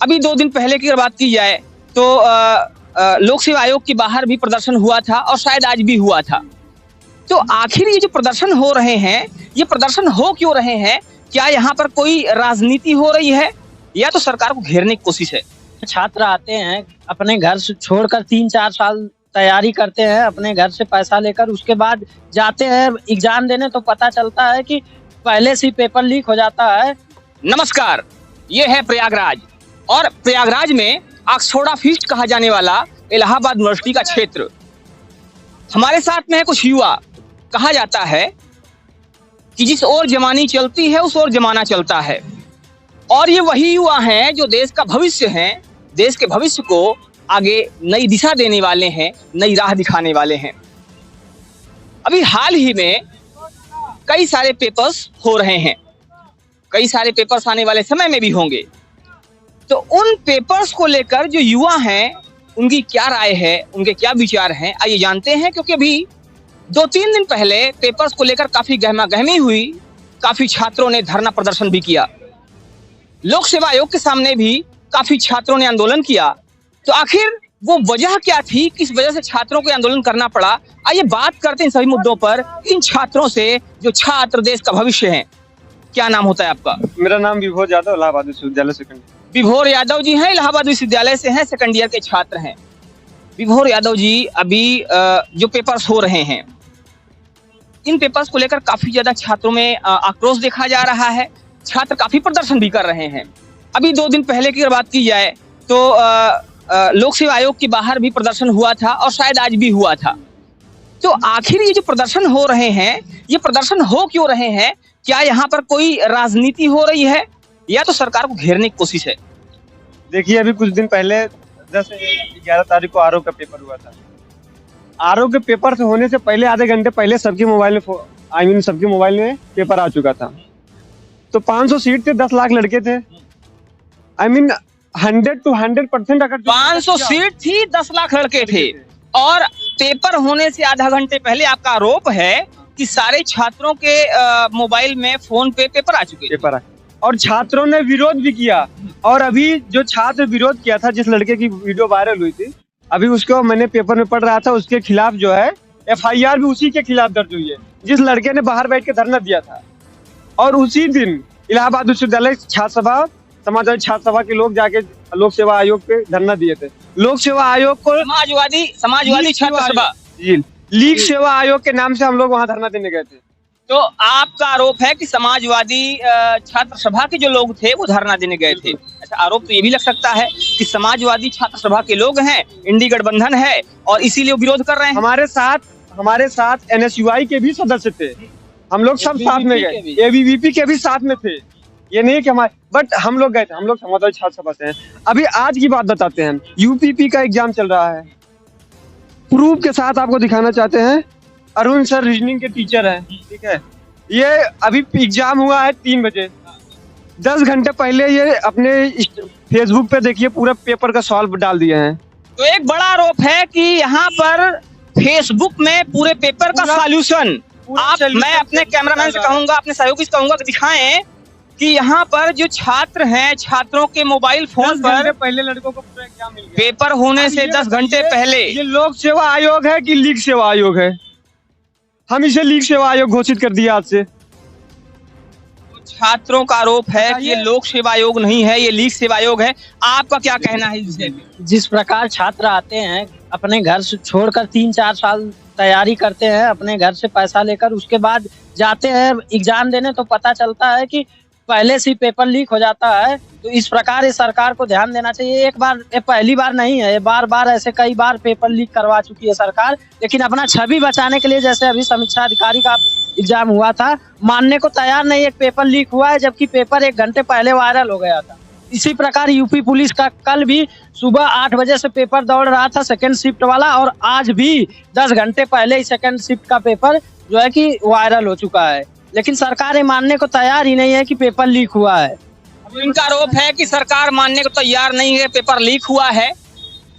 अभी 2 दिन पहले की अगर बात की जाए तो लोक सेवा आयोग के बाहर भी प्रदर्शन हुआ था और शायद आज भी हुआ था। तो आखिर ये जो प्रदर्शन हो रहे हैं, ये प्रदर्शन हो क्यों रहे हैं? क्या यहाँ पर कोई राजनीति हो रही है या तो सरकार को घेरने की कोशिश है? छात्र आते हैं अपने घर से छोड़कर 3-4 साल तैयारी करते हैं अपने घर से पैसा लेकर, उसके बाद जाते हैं एग्जाम देने तो पता चलता है कि पहले से ही पेपर लीक हो जाता है। नमस्कार, ये है प्रयागराज और प्रयागराज में ऑक्सफोर्ड फीस्ट कहा जाने वाला इलाहाबाद यूनिवर्सिटी का क्षेत्र। हमारे साथ में है कुछ युवा। कहा जाता है कि जिस ओर जमानी चलती है उस ओर जमाना चलता है, और ये वही युवा हैं जो देश का भविष्य हैं, देश के भविष्य को आगे नई दिशा देने वाले हैं, नई राह दिखाने वाले हैं। अभी हाल ही में कई सारे पेपर्स हो रहे हैं, कई सारे पेपर्स आने वाले समय में भी होंगे। तो उन पेपर्स को लेकर जो युवा हैं उनकी क्या राय है, उनके क्या विचार हैं, आइए जानते हैं। क्योंकि अभी 2-3 दिन पहले पेपर्स को लेकर काफी गहमागहमी हुई, काफी छात्रों ने धरना प्रदर्शन भी किया, लोक सेवा आयोग के सामने भी काफी छात्रों ने आंदोलन किया। तो आखिर वो वजह क्या थी, किस वजह से छात्रों को आंदोलन करना पड़ा? आइए बात करते हैं इन सभी मुद्दों पर इन छात्रों से जो छात्र देश का भविष्य हैं। क्या नाम होता है आपका? मेरा नाम विभोर यादव, इलाहाबाद विश्वविद्यालय सेकंड। विभोर यादव जी हैं, इलाहाबाद विश्वविद्यालय से हैं, सेकंड ईयर के छात्र हैं। विभोर यादव जी, अभी जो पेपर्स हो रहे हैं, इन पेपर्स को लेकर काफी ज्यादा छात्रों में आक्रोश देखा जा रहा है। छात्र काफी प्रदर्शन भी कर रहे हैं। अभी 2 दिन पहले की अगर बात की जाए तो लोक सेवा आयोग के बाहर भी प्रदर्शन हुआ था और शायद आज भी हुआ था। तो आखिर ये जो प्रदर्शन हो रहे हैं, ये प्रदर्शन हो क्यों रहे हैं? क्या यहाँ पर कोई राजनीति हो रही है या तो सरकार को घेरने की कोशिश है? देखिए, अभी कुछ दिन पहले 10-11 तारीख को आरओ का पेपर हुआ था। आरओ के पेपर से होने से पहले आधे घंटे पहले सबके मोबाइल में सबके मोबाइल में पेपर आ चुका था। तो 500 सीट थे, 10 लाख लड़के थे। 100 to 100% अगर 500 सीट थी, 10 लाख लड़के थे, और पेपर होने से आधा घंटे पहले आपका आरोप है कि सारे छात्रों के मोबाइल में, फोन पे पेपर आ चुके पेपर आए और छात्रों ने विरोध भी किया। और अभी जो छात्र विरोध किया था, जिस लड़के की वीडियो वायरल हुई थी, अभी उसको मैंने पेपर में पढ़ रहा था, उसके खिलाफ जो है FIR भी उसी के खिलाफ दर्ज हुई है, जिस लड़के ने बाहर बैठ के धरना दिया था। और उसी दिन इलाहाबाद विश्वविद्यालय छात्र सभा, समाजवादी छात्र सभा के लोग जाके लोक सेवा आयोग पे धरना दिए थे। लोक सेवा आयोग को समाजवादी छात्र सभा, लीग सेवा आयोग के नाम से हम लोग वहाँ धरना देने गए थे। तो आपका आरोप है कि समाजवादी छात्र सभा के जो लोग थे वो धरना देने गए थे। अच्छा, आरोप तो ये भी लग सकता है कि समाजवादी छात्र सभा के लोग हैं, इंडी गठबंधन है और इसीलिए विरोध कर रहे हैं। हमारे साथ NSUI के भी सदस्य थे, हम लोग सब साथ में गए, ABVP के भी साथ में थे। ये नहीं कि बट हम लोग गए थे, हम लोग समाजवादी छात्र सभा से हैं। अभी आज की बात बताते हैं। UPP का एग्जाम चल रहा है, प्रूफ के साथ आपको दिखाना चाहते हैं। अरुण सर रीजनिंग के टीचर हैं, ठीक है। ये अभी एग्जाम हुआ है 3 बजे, 10 घंटे पहले ये अपने फेसबुक पे देखिए पूरा पेपर का सॉल्व डाल दिए हैं। तो एक बड़ा आरोप है कि यहाँ पर फेसबुक में पूरे पेपर का सॉल्यूशन, मैं अपने कैमरामैन से कहूंगा, अपने सहयोगी से कहूंगा कि दिखाएं कि यहाँ पर जो छात्र हैं, छात्रों के मोबाइल फोन पर पहले लड़कों को पूरा एग्जाम मिल गया। पेपर होने से 10 घंटे पहले। ये लोक सेवा आयोग है कि लीग सेवा आयोग है? हम इसे लीग सेवा आयोग घोषित कर दिया आज से। छात्रों का आरोप है कि ये लोक सेवा आयोग नहीं है, ये लीग सेवा आयोग है। आपका क्या कहना है इस विषय में? जिस प्रकार छात्र आते हैं अपने घर से छोड़कर 3-4 साल तैयारी करते हैं अपने घर से पैसा लेकर, उसके बाद जाते हैं एग्जाम देने तो पता चलता है कि पहले से ही पेपर लीक हो जाता है। तो इस प्रकार इस सरकार को ध्यान देना चाहिए। ये पहली बार नहीं है, ये बार ऐसे कई बार पेपर लीक करवा चुकी है सरकार। लेकिन अपना छवि बचाने के लिए, जैसे अभी समीक्षा अधिकारी का एग्जाम हुआ था, मानने को तैयार नहीं एक पेपर लीक हुआ है, जबकि पेपर 1 घंटे पहले वायरल हो गया था। इसी प्रकार यूपी पुलिस का कल भी सुबह 8 बजे से पेपर दौड़ रहा था, सेकंड शिफ्ट वाला, और आज भी 10 घंटे पहले ही सेकंड शिफ्ट का पेपर जो है कि वायरल हो चुका है। लेकिन सरकार ये मानने को तैयार ही नहीं है कि पेपर लीक हुआ है। इनका आरोप है कि सरकार मानने को तैयार नहीं है, पेपर लीक हुआ है।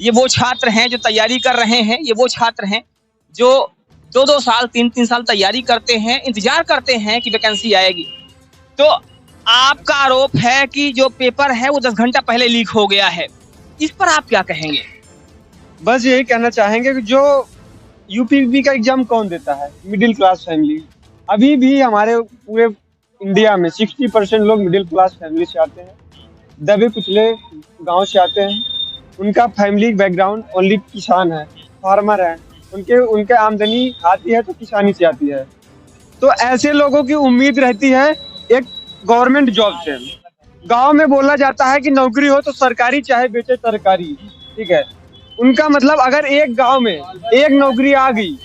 ये वो छात्र हैं जो तैयारी कर रहे हैं, ये वो छात्र हैं जो 2-2 साल 3-3 साल तैयारी करते हैं, इंतजार करते हैं कि वैकेंसी आएगी। तो आपका आरोप है कि जो पेपर है वो 10 घंटा पहले लीक हो गया है, इस पर आप क्या कहेंगे? बस यही कहना चाहेंगे कि जो यूपीपी का एग्जाम कौन देता है? Middle class family. अभी भी हमारे पूरे इंडिया में 60% लोग मिडिल क्लास फैमिली से आते हैं, दबे कुचले गांव से आते हैं। उनका फैमिली बैकग्राउंड ओनली किसान है, फार्मर है, उनके आमदनी आती है तो किसानी से आती है। तो ऐसे लोगों की उम्मीद रहती है एक गवर्नमेंट जॉब से। गांव में बोला जाता है कि नौकरी हो तो सरकारी चाहे बेचे तरकारी, ठीक है। उनका मतलब अगर एक गांव में एक नौकरी आ गई,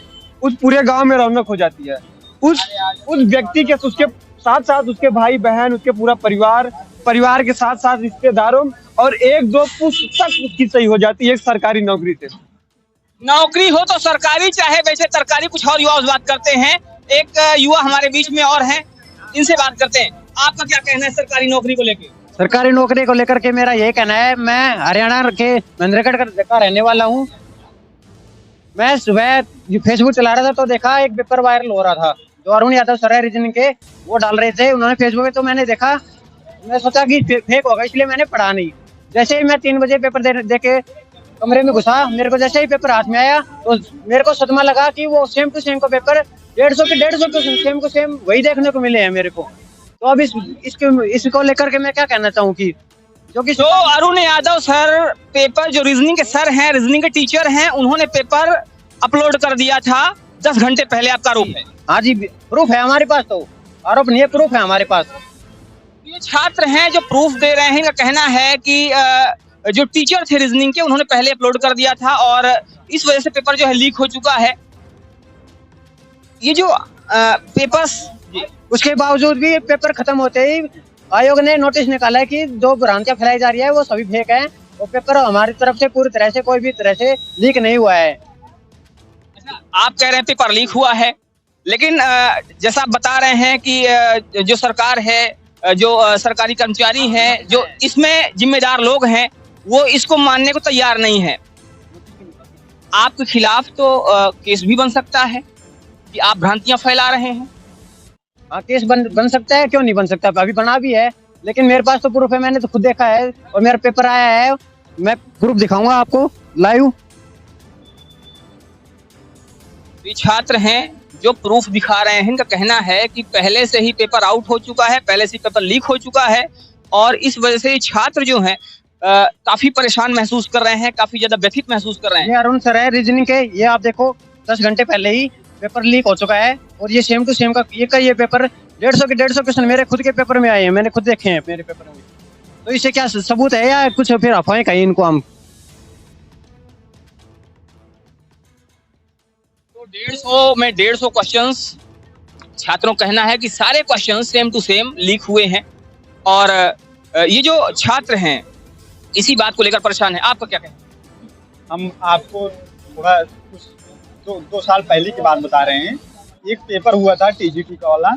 उस पूरे गांव में रौनक हो जाती है। उस व्यक्ति के उसके साथ साथ उसके भाई बहन, उसके पूरा परिवार के साथ साथ रिश्तेदारों और एक दो पुश्त तक उसकी सही हो जाती है एक सरकारी नौकरी से। नौकरी हो तो सरकारी चाहे वैसे तरकारी। कुछ और युवा बात करते हैं, एक युवा हमारे बीच में और हैं, इनसे बात करते हैं। आपका क्या कहना है सरकारी नौकरी को लेकर? सरकारी नौकरी को लेकर के मेरा यही कहना है, मैं हरियाणा के महेंद्रगढ़ का रहने वाला हूँ। मैं सुबह फेसबुक चला रहा था तो देखा एक पेपर वायरल हो रहा था जो अरुण यादव सर है रीजनिंग के, वो डाल रहे थे उन्होंने फेसबुक पे। तो मैंने देखा, मैं सोचा कि फेक होगा, इसलिए मैंने पढ़ा नहीं। जैसे ही मैं 3 बजे पेपर दे के कमरे में घुसा, मेरे को जैसे ही पेपर हाथ में आया तो मेरे को सदमा लगा कि वो सेम टू सेम का पेपर 150 के सेम वही देखने को मिले हैं मेरे को। तो अब इसको लेकर के मैं क्या कहना चाहूँ कि जो अरुण यादव सर पेपर, जो रीजनिंग के सर हैं, रीजनिंग के टीचर हैं, उन्होंने पेपर अपलोड कर दिया था 10 घंटे पहले, आपका आरोप है? हाँ जी, प्रूफ है हमारे पास। तो आरोप नहीं है, प्रूफ है हमारे पास। ये छात्र हैं जो प्रूफ दे रहे हैं, इनका कहना है कि जो टीचर थे रीजनिंग के, उन्होंने पहले अपलोड कर दिया था और इस वजह से पेपर जो है लीक हो चुका है। ये जो पेपर्स, उसके बावजूद भी पेपर खत्म होते ही आयोग ने नोटिस निकाला है कि जो भ्रांतियां फैलाई जा रही है वो सभी फेक है। वो पेपर हमारी तरफ से पूरी तरह से कोई भी तरह से लीक नहीं हुआ है। आप कह रहे हैं पेपर लीक हुआ है, लेकिन जैसा आप बता रहे हैं कि जो सरकार है, जो सरकारी कर्मचारी हैं, जो इसमें जिम्मेदार लोग हैं, वो इसको मानने को तैयार नहीं है। आपके खिलाफ तो केस भी बन सकता है कि आप भ्रांतियां फैला रहे हैं। हाँ, केस बन सकता है, क्यों नहीं बन सकता? अभी बना भी है, लेकिन मेरे पास तो प्रूफ है, मैंने तो खुद देखा है और मेरा पेपर आया है। मैं प्रूफ दिखाऊंगा आपको लाइव। ये छात्र हैं जो प्रूफ दिखा रहे हैं, इनका कहना है कि पहले से ही पेपर आउट हो चुका है, पहले से ही पेपर लीक हो चुका है और इस वजह से छात्र जो हैं काफी परेशान महसूस कर रहे हैं, काफी ज्यादा व्यथित महसूस कर रहे हैं। ये अरुण सर है रीजनिंग के, ये आप देखो 10 घंटे पहले ही पेपर लीक हो चुका है और ये सेम टू सेम का ये पेपर 150 क्वेश्चन मेरे खुद के पेपर में आए हैं, मैंने खुद देखे हैं मेरे पेपर में। तो इससे क्या सबूत है या कुछ फिर अफवाहें कहीं इनको हम? तो 150 क्वेश्चंस, छात्रों का कहना है कि सारे questions same to same leak हुए हैं और ये जो छात्र हैं इसी बात को लेकर परेशान है। आपका क्या कहना है? हम आपको थोड़ा कुछ 2 साल पहले की बात बता रहे हैं। एक पेपर हुआ था टीजीटी का वाला,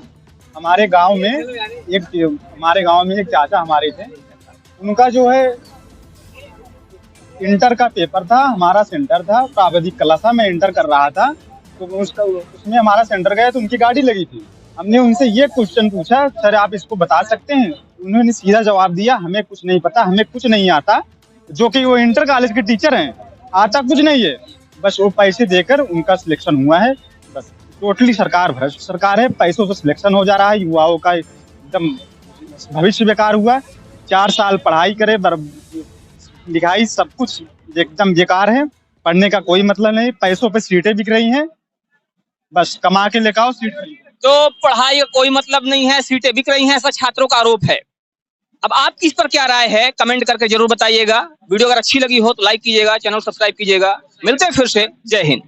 हमारे गांव में एक चाचा हमारे थे, उनका जो है इंटर का पेपर था, हमारा सेंटर था, प्राविधिक कला था, मैं इंटर कर रहा था, तो उसमें हमारा सेंटर गया तो उनकी गाड़ी लगी थी। हमने उनसे ये क्वेश्चन पूछा, सर आप इसको बता सकते हैं? उन्होंने सीधा जवाब दिया, हमें कुछ नहीं पता, हमें कुछ नहीं आता। जो कि वो इंटर कॉलेज के टीचर हैं, आता कुछ नहीं है, बस वो पैसे देकर उनका सिलेक्शन हुआ है। बस टोटली सरकार भ्रष्ट सरकार है, पैसों से सिलेक्शन हो जा रहा है, युवाओं का एकदम भविष्य बेकार हुआ। 4 साल पढ़ाई करे, लिखाई सब कुछ एकदम बेकार है, पढ़ने का कोई मतलब नहीं, पैसों पे सीटें बिक रही हैं, बस कमा के लेकर आओ सीट। तो पढ़ाई का कोई मतलब नहीं है, सीटें बिक रही हैं, ऐसा छात्रों का आरोप है। अब आपकी इस पर क्या राय है, कमेंट करके जरूर बताइएगा। वीडियो अगर अच्छी लगी हो तो लाइक कीजिएगा, चैनल सब्सक्राइब कीजिएगा। मिलते हैं फिर से, जय हिंद।